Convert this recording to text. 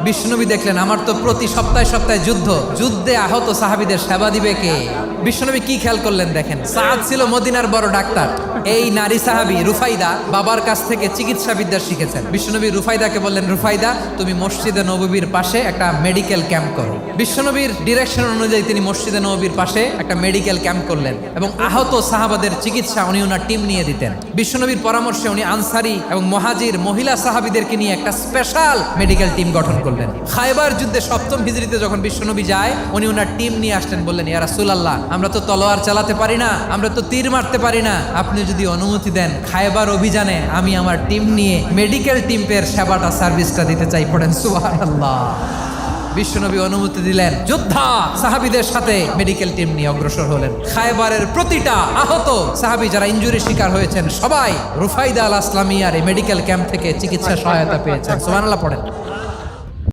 বিশ্বনবী দেখলেন আমার তো প্রতি সপ্তাহে সপ্তাহে যুদ্ধে আহত সাহাবীদের সেবা দিবে কে? বিশ্বনবী কি খেয়াল করলেন দেখেন, সাদ ছিল মদিনার বড় ডাক্তার। এই নারী সাহাবী রুফাইদা বাবার কাছ থেকে চিকিৎসা বিদ্যা শিখেছেন। বিশ্বনবী রুফাইদাকে বললেন, রুফাইদা তুমি মসজিদে নববীর পাশে একটা মেডিকেল ক্যাম্প করো। বিশ্বনবীর ডিরেকশন অনুযায়ী তিনি মসজিদে নববীর পাশে একটা মেডিকেল ক্যাম্প করলেন এবং আহত সাহাবাদের চিকিৎসা উনি ওনার টিম নিয়ে দিতেন। বিশ্বনবীর পরামর্শে উনি আনসারি এবং মুহাজির মহিলা সাহাবীদেরকে নিয়ে একটা স্পেশাল মেডিকেল টিম গঠন করলেন। খায়বার যুদ্ধে 7ম হিজরিতে যখন বিশ্বনবী যায়, উনি ওনার টিম নিয়ে আসলেন, বললেন, ইয়া রাসূলুল্লাহ আমরা তো তলোয়ার চালাতে পারি না, আমরা তো তীর মারতে পারি না, আপনি যদি অনুমতি দেন খায়বার অভিযানে আমি আমার টিম নিয়ে মেডিকেল টিমের সেবাটা সার্ভিসটা দিতে চাই। পড়েন সুবহানাল্লাহ। বিশ্বনবী অনুমতি দিলেন, যোদ্ধা সাহাবীদের সাথে মেডিকেল টিম নিয়ে অগ্রসর হলেন। খায়বারের প্রতিটা আহত সাহাবী যারা ইনজুরি শিকার হয়েছেন সবাই রুফাইদা আল আসলামিয়ার এই মেডিকেল ক্যাম্প থেকে চিকিৎসা সহায়তা পেয়েছেন। সুবহানাল্লাহ পড়েন।